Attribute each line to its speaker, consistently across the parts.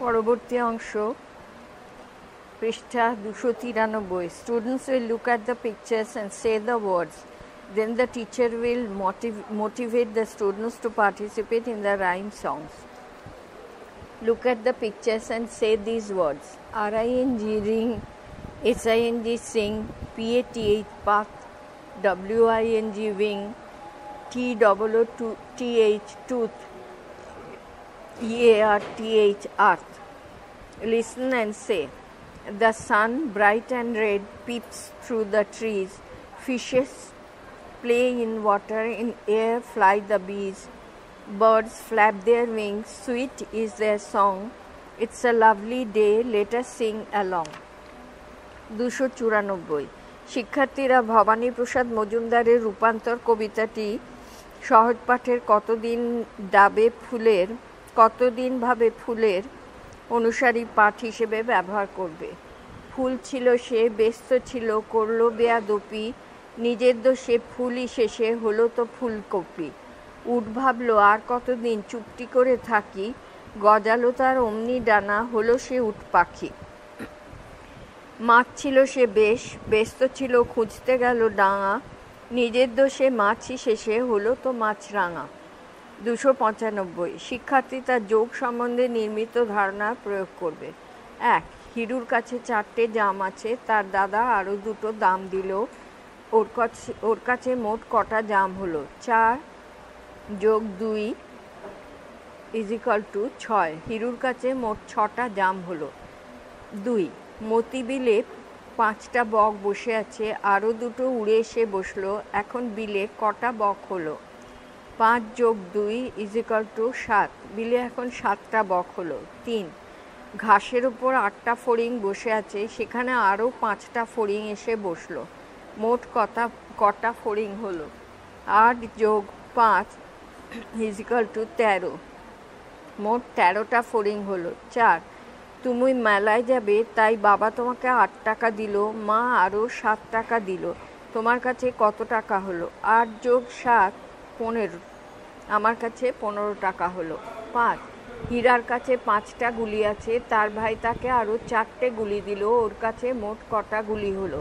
Speaker 1: পরবর্তী অংশ পৃষ্ঠা 293 Students will look at the pictures and say the words. Then the teacher will motivate the students to participate in the rhyme songs. Look at the pictures and say these words. R-I-N-G ring, S-I-N-G sing, P-A-T-H path, W-I-N-G wing, T-O-O-T-H tooth, E-A-R-T-H earth. Listen and say. The sun, bright and red, peeps through the trees. Fishes play in water, in air fly the bees. Birds flap their wings, sweet is their song. It's a lovely day, let us sing along. 294 শিক্ষার্থীরা ভবানী প্রসাদ মজুমদারের রূপান্তর কবিতাটি সহজ পাঠের কতদিন ভাবে ফুলের অনুসারী পাঠ হিসেবে ব্যবহার করবে। ফুল ছিল সে, ব্যস্ত ছিল, করল বেয়াদপি, নিজের দোষে ফুলই শেষে হলো তো ফুলকপি। উঠ ভাবলো আর কতদিন চুপটি করে থাকি, গজালো তার অমনি ডানা, হলো সে উঠ পাখি। মাছ ছিল সে বেশ, ব্যস্ত ছিল, খুঁজতে গেল ডাঙা, নিজের দোষে মাছই শেষে হলো তো মাছরাঙা। 295 শিক্ষার্থী তার যোগ সম্বন্ধে নির্মিত ধারণা প্রয়োগ করবে। 1. হিরুর কাছে 4টে জাম আছে, তার দাদা আরও 2টো দাম দিল, ওর কাছে মোট কটা জাম হলো? 4 যোগ 2 = 6। হিরুর কাছে মোট 6টা জাম হলো। 2. মতি বিলে 5টা বক বসে আছে, আরও 2টো উড়ে এসে বসলো, এখন বিলে কটা বক হলো? 5 যোগ 2 = 7। বিলে এখন 7টা বক হলো। 3. ঘাসের উপর 8টা ফড়িং বসে আছে, সেখানে আরও 5টা ফড়িং এসে বসলো, মোট কটা ফড়িং হলো? 8 যোগ 5 = 13। মোট 13টা ফড়িং হলো। 4. তুমি মেলায় যাবে, তাই বাবা তোমাকে 8 টাকা দিল, মা আরও 7 টাকা দিল, তোমার কাছে কত টাকা হলো? 8 যোগ 7 15, আমার কাছে 15 টাকা হলো। 5. হীরার কাছে 5টা গুলি আছে, তার ভাই তাকে আরও 4টে গুলি দিল, ওর কাছে মোট কটা গুলি হলো?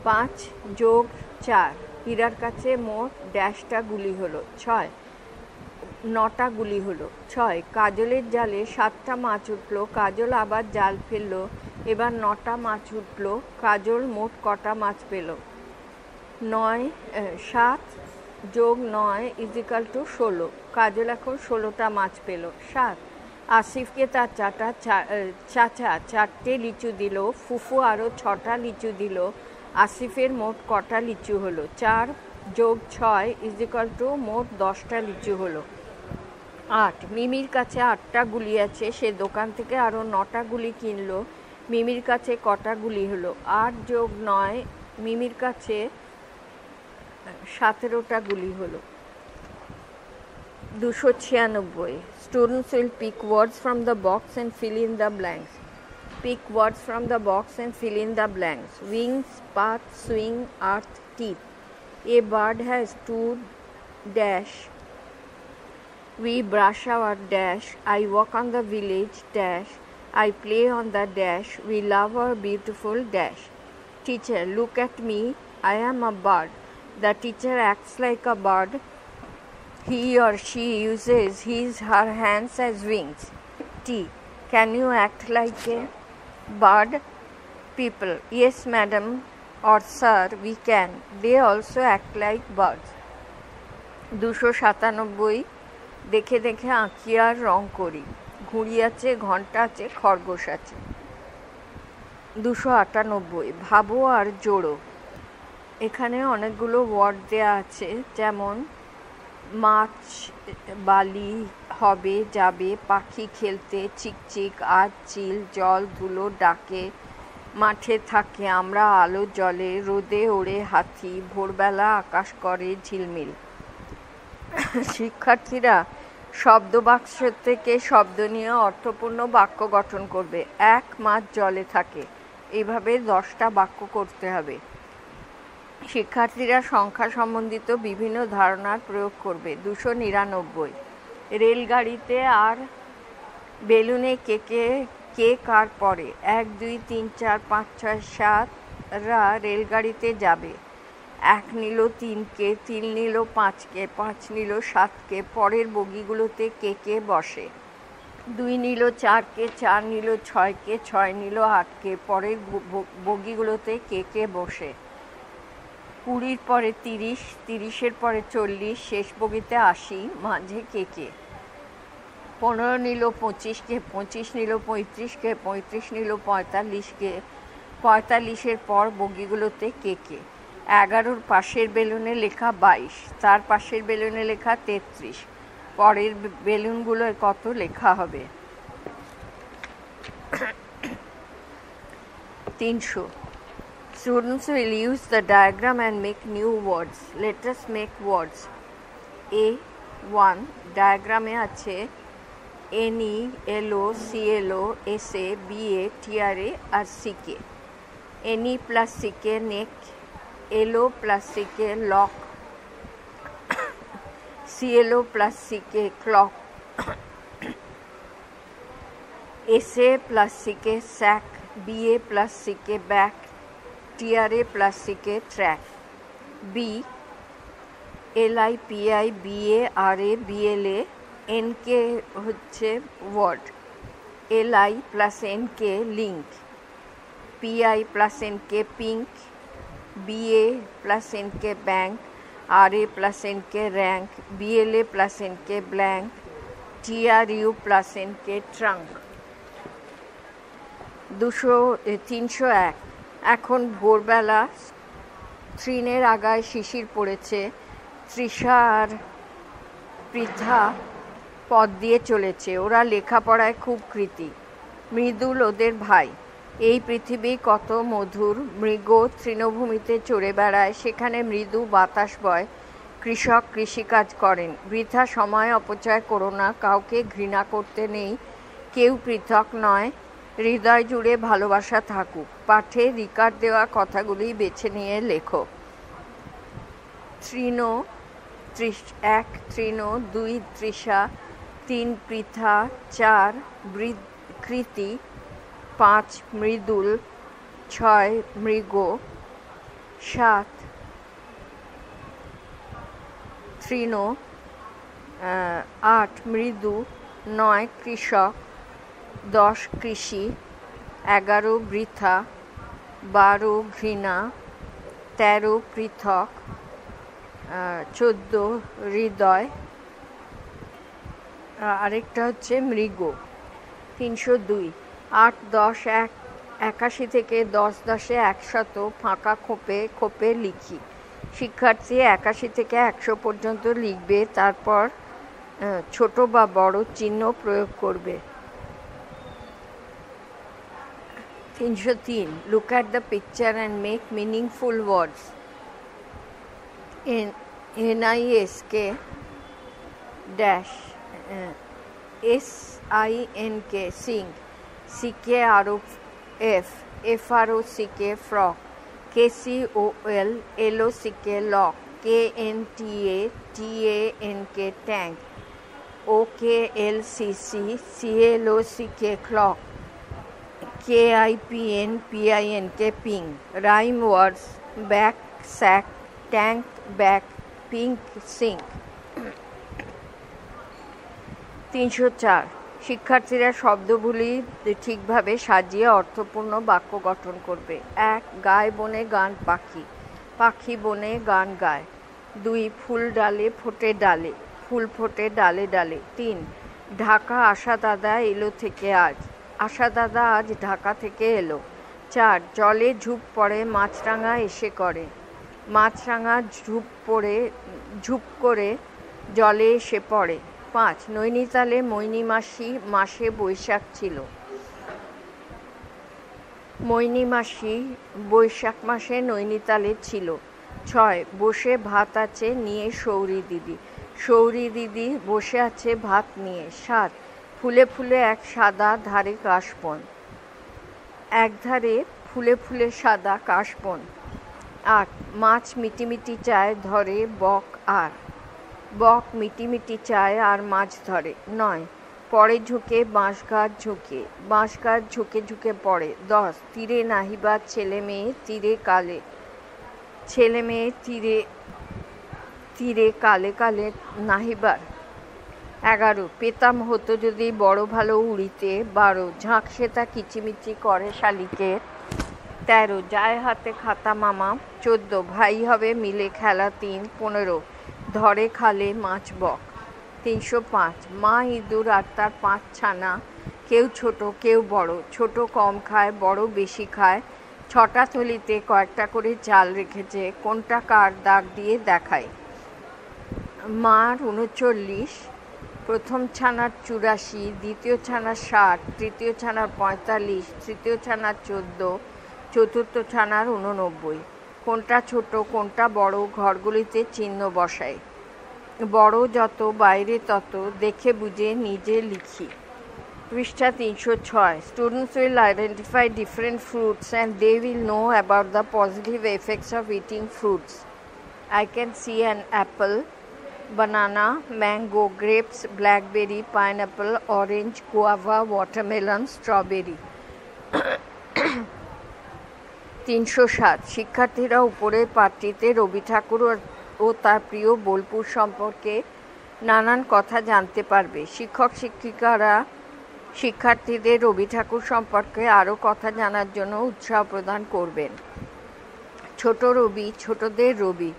Speaker 1: 5 যোগ 4, হীরার কাছে মোট ড্যাশটা গুলি হলো? 6, 9টা গুলি হলো। 6. কাজলের জালে 7টা মাছ উঠলো, কাজল আবার জাল ফেললো, এবার 9টা মাছ উঠলো, কাজল মোট কটা মাছ পেল? 7 যোগ 9 = 16, কাজল এখন 16টা মাছ পেল। 7. আসিফকে তার চাচা 4টে লিচু দিল, ফুফু আরও 6টা লিচু দিল, আসিফের মোট কটা লিচু হলো? 4 যোগ 6 = মোট 10টা লিচু হলো। 8. মিমির কাছে 8টা গুলি আছে, সে দোকান থেকে আরও 9টা গুলি কিনলো, মিমির কাছে কটা গুলি হলো? 8 যোগ 9, মিমির কাছে 17টা গুলি হলো। 296 Students will pick words from the box and fill in the blanks. Pick words from the box and fill in the blanks. Wings, path, swing, earth, teeth. A bird has 2 dash. We brush our dash. I walk on the village dash. I play on the dash. We love our beautiful dash. Teacher, look at me. I am a bird. The teacher acts like a bird. He or she uses her hands as wings. T. Can you act like a bird? People. Yes, madam or sir, we can. They also act like birds. 297 দেখে দেখে আঁকি আর রং করি। ঘুড়ি আছে, ঘন্টা আছে, খরগোশ আছে। 298 ভাবো আর জোড়ো। এখানে অনেকগুলো ওয়ার্ড দেয়া আছে, যেমন মাছ, বালি, হবে, যাবে, পাখি খেলতে, চিকচিক, আজ চিল, জল ধুলো ডাকে, মাঠে থাকে, আমরা আলো জলে, রোদে ওড়ে হাতি, ভোরবেলা আকাশ করে ঝিলমিল। শিক্ষার্থীরা শব্দ বাক্স থেকে শব্দ নিয়ে অর্থপূর্ণ বাক্য গঠন করবে। 1 মাছ জলে থাকে, এইভাবে 10টা বাক্য করতে হবে। শিক্ষার্থীরা সংখ্যা সম্বন্ধিত বিভিন্ন ধারণার প্রয়োগ করবে। 299 রেলগাড়িতে আর বেলুনে কে কার পরে? 1, 2, 3, 4, 5, 6, 7 রা রেলগাড়িতে যাবে। 1 নিল 3কে, 3 নিল 5কে, 5 নিল 7কে। পরের বগিগুলোতে কে বসে? 2 নিল 4কে, 4 নিল 6কে, 6 নিল 8কে। পরের বগিগুলোতে কে বসে? 20 পরে 30, 30-এর পরে 40, শেষ বগিতে 80, মাঝে কে? 15 নিল 25কে, 25 নিল 35কে, 35 নিল 45কে। 45-এর পর বগিগুলোতে কে? 11-র পাশের বেলুনে লেখা 22, তার পাশের বেলুনে লেখা 33। পরের বেলুনগুলোয় কত লেখা হবে? 300. Students will use the diagram and make new words. Let us make words. A1 diagram আছে NE, LO, CLO, SA, BA, TRA আর CK. NE plus CK neck, LO plus CK lock, CLO plus CK clock, SA plus CK sack, BA plus CK back, TRA plus CK track. B LI PI BA RA BLA NK হচ্ছে word, LI plus NK link, PI plus NK pink, BA plus NK bank, RA plus NK rank, BLA plus NK blank, TRU plus NK trunk. 301. এখন ভোরবেলা ট্রেনের আগায় শিশির পড়েছে। তৃষা আর পৃথা পথ দিয়ে চলেছে। ওরা লেখাপড়ায় খুব কৃতী। মৃদুল ওদের ভাই। এই পৃথিবী কত মধুর। মৃগ তৃণভূমিতে চড়ে বেড়ায়, সেখানে মৃদু বাতাস বয়। কৃষক কৃষিকাজ করেন। বৃথা সময় অপচয় করো না, কাউকে ঘৃণা করতে নেই, কেউ পৃথক নয়, হৃদয় জুড়ে ভালোবাসা থাকুক। পাঠে রিকার দেওয়া কথাগুলি বেছে নিয়ে লেখো। 1 তৃণ, 2 তৃষা, 3 পৃথা, 4 কৃতি, 5 মৃদুল, 6 মৃগ, 7 তৃণ, 8 মৃদু, 9 কৃষক, 10 কৃষি, 11 বৃথা, 12 ঘৃণা, 13 পৃথক, 14 হৃদয়, আরেকটা হচ্ছে মৃগ। 302. 8, 10, 81 থেকে 10, 10, 100 ফাঁকা খোপে লিখি। শিক্ষার্থী 81 থেকে 100 পর্যন্ত লিখবে, তারপর ছোট বা বড় চিহ্ন প্রয়োগ করবে। 303. Look at the picture and make meaningful words. NISK dash SINK sing, CKROF FROCK frog, KCOL LOCK lock, KNTA TANK tank, OKLCC CLOCK clock, KIPN PINK ping. Rhyme words: back sack, tank back, pink sink. 304. শিক্ষার্থীরা শব্দগুলি ঠিকভাবে সাজিয়ে অর্থপূর্ণ বাক্য গঠন করবে। 1 গায় বনে গান পাখি, পাখি বনে গান গায়। 2 ফুল ডালে ফোটে ডালে, ফুল ফোটে ডালে ডালে। 3 ঢাকা আশা দাদা এলো থেকে আজ, আশা দাদা আজ ঢাকা থেকে এলো। 4 জলে ঝুপ পড়ে মাছরাঙা এসে করে, মাছরাঙা ঝুপ করে জলে এসে পড়ে। 5 নৈনিতালে মৈনী মাসি মাসে বৈশাখ ছিল, মৈনী মাসি বৈশাখ মাসে নৈনিতালে ছিল। 6 বসে ভাত আছে নিয়ে সৌরি দিদি, সৌরি দিদি বসে আছে ভাত নিয়ে। 7 ফুলে ফুলে এক সাদা ধারে কাশবন, এক ধারে ফুলে ফুলে সাদা কাশবন। 8 মাছ মিটিমিটি চায় ধরে বক আর, বক মিটিমিটি চায় আর মাছ ধরে। 9 পরে ঝুঁকে বাঁশগাছ ঝুঁকে, বাঁশগাছ ঝুঁকে ঝুঁকে পড়ে। 10 তীরে নাহিবার ছেলে মেয়ে তীরে কালে, ছেলে মেয়ে তীরে তীরে কালে কালে নাহিবার। 11 পেতাম হতো যদি বড় ভালো উড়িতে। 12 ঝাঁকসেতা কিচিমিচি করে শালিকের। 13 যায় হাতে খাতা মামা। 14 ভাই হবে মিলে খেলা 3। 15 ধরে খালে মাছ বক। 305 মা ইঁদুর আর তার 5 ছানা, কেউ ছোট কেউ বড়, ছোট কম খায় বড় বেশি খায়। 6টা থলিতে কয়েকটা করে চাল রেখেছে, কোনটা কার দাগ দিয়ে দেখায়। মার 39, প্রথম ছানার 84, দ্বিতীয় ছানার 60, তৃতীয় ছানার 45, তৃতীয় ছানার 14, চতুর্থ ছানার 89। কোনটা ছোট কোনটা বড় ঘরগুলিতে চিহ্ন বসায়। বড় যত বাইরে তত, দেখে বুঝে নিজে লিখি। পৃষ্ঠা 306 Students will identify different fruits and they will know about the positive effects of eating fruits. I can see an apple, banana, mango, grapes, blackberry, pineapple, orange, guava, watermelon, strawberry. 307 শিক্ষার্থীরা উপরের পাঠটিতে রবি ঠাকুর ও তার প্রিয় বোলপুর সম্পর্কে নানান কথা জানতে পারবে। শিক্ষক শিক্ষিকারা শিক্ষার্থীদের রবি ঠাকুর সম্পর্কে আরও কথা জানার জন্য উৎসাহ প্রদান করবেন। ছোট রবি, ছোটদের রবি।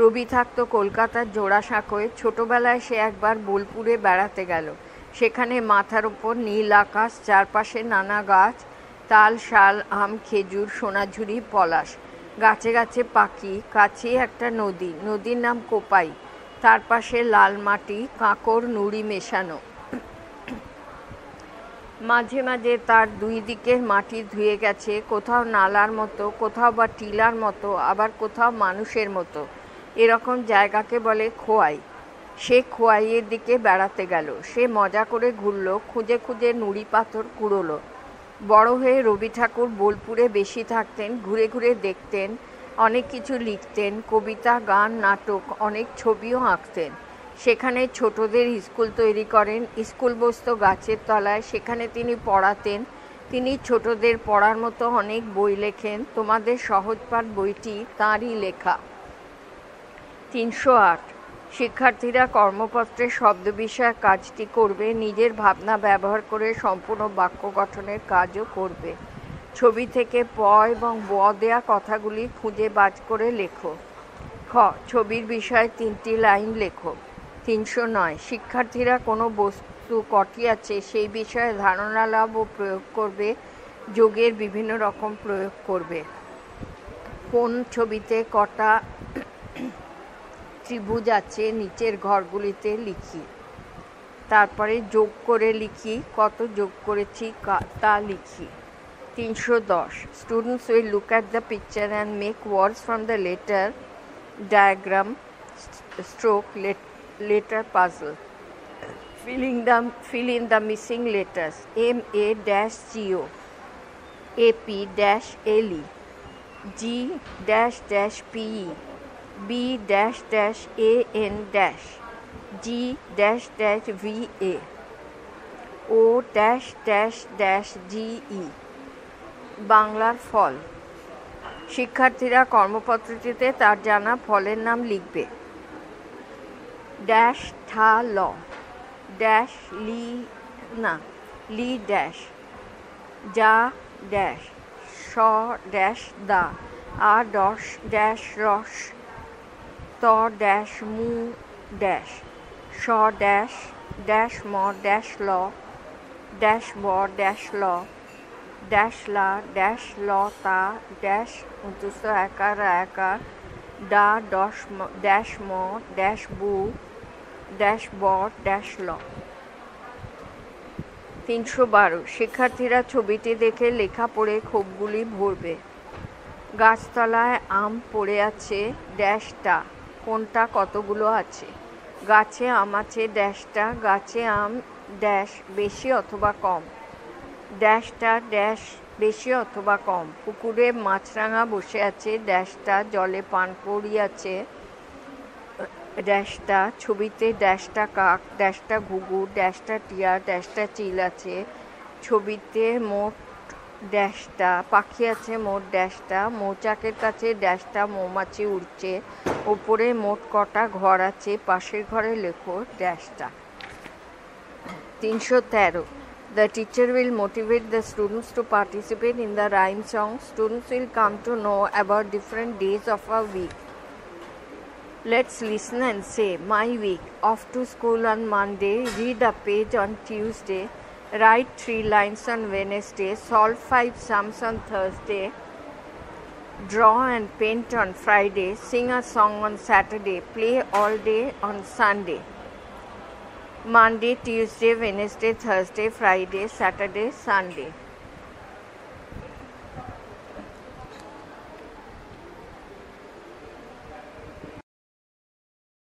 Speaker 1: রবি থাকতো কলকাতার জোড়াসাঁকোয়। ছোটবেলায় সে একবার বোলপুরে বেড়াতে গেল। সেখানে মাথার ওপর নীল আকাশ, চারপাশে নানা গাছ, তাল, শাল, আম, খেজুর, সোনাঝুরি, পলাশ, গাছে গাছে পাখি, কাছেই একটা নদী, নদীর নাম কোপাই, তার পাশে লাল মাটি, কাঁকড় নুড়ি মেশানো। মাঝে মাঝে তার দুই দিকের মাটি ধুয়ে গেছে, কোথাও নালার মতো, কোথাও বা টিলার মতো, আবার কোথাও মানুষের মতো। এরকম জায়গাকে বলে খোয়াই। সে খোয়াইয়ের দিকে বেড়াতে গেল। সে মজা করে ঘুরল, খুঁজে খুঁজে নুড়ি পাথর কুড়োলো। বড় হয়ে রবি ঠাকুর বোলপুরে বেশি থাকতেন, ঘুরে ঘুরে দেখতেন, অনেক কিছু লিখতেন, কবিতা, গান, নাটক, অনেক ছবিও আঁকতেন। সেখানে ছোটদের স্কুল তৈরি করেন, স্কুল বসত গাছের তলায়, সেখানে তিনি পড়াতেন। তিনি ছোটদের পড়ার মতো অনেক বই লেখেন। তোমাদের সহজপাঠ বইটি তাঁরই লেখা। 308 শিক্ষার্থীরা কর্মপত্রে শব্দ বিষয়ক কাজটি করবে, নিজের ভাবনা ব্যবহার করে সম্পূর্ণ বাক্য গঠনের কাজও করবে। ছবি থেকে প এবং ব দেয়া কথাগুলি খুঁজে বাজ করে লেখো। খ ছবির বিষয়ে 3টি লাইন লেখো। 309 শিক্ষার্থীরা কোনো বস্তু কটি আছে সেই বিষয়ে ধারণা লাভ ও প্রয়োগ করবে, যোগের বিভিন্ন রকম প্রয়োগ করবে। কোন ছবিতে কটা ত্রিভুজ আছে নিচের ঘরগুলিতে লিখি। তারপরে যোগ করে লিখি, কত যোগ করেছি তা লিখি। 310 Students will look at the picture and make words from the letter diagram stroke letter puzzle. Fill in the missing letters. MA-GO, AP-LE, G-PE, B-AN, G-VA, O-GE। বাংলার ফল। শিক্ষার্থীরা কর্মপত্রটিতে তার জানা ফলের নাম লিখবে। ড্যাশ ঠা ল, ড্যাশ লি ড্যাশ, যা ড্যাশ, স ড্যাশ দা, আ ড্যাশ রস, ত ড্যাশ মু ড্যাশ, স ড্যাশ ড্যাশ ম ড্যাশ ল, ড্যাশ ব ড্যাশ ল, ড্যাশ লা ড্যাশ ল তা, ড্যাশ একার একার, ডা ড্যাশ ম ড্যাশ বু, ড্যাশ ব ড্যাশ ল। 312 শিক্ষার্থীরা ছবিটি দেখে লেখা পড়ে ক্ষোভগুলি ভরবে। গাছতলায় আম পড়ে আছে, ড্যাশটা, কোনটা কতগুলো আছে। গাছে আম আছে, ড্যাশটা, গাছে আম ড্যাশ বেশি অথবা কম, ড্যাশটা ড্যাশ বেশি অথবা কম। পুকুরে মাছরাঙা বসে আছে, ড্যাশটা জলে পান করিয়াছে, ড্যাশটা ছবিতে ড্যাশটা কাক, ড্যাশটা ঘুঘু, ড্যাশটা টিয়া, ড্যাশটা চিল আছে। ছবিতে মোট ড্যাশটা পাখি আছে, মোট ড্যাশটা মৌচাকের কাছে ড্যাশটা মৌমাছি উড়ছে। ওপরে মোট কটা ঘর আছে, পাশের ঘরে লেখো ড্যাশটা। 313. The teacher will motivate the students to participate in the rhyme song. Students will come to know about different days of a week. Let's listen and say, my week. Off to school on Monday, read a page on Tuesday, write 3 lines on Wednesday, solve 5 sums on Thursday, draw and paint on Friday, sing a song on Saturday, play all day on Sunday. Monday, Tuesday, Wednesday, Thursday, Friday, Saturday, Sunday.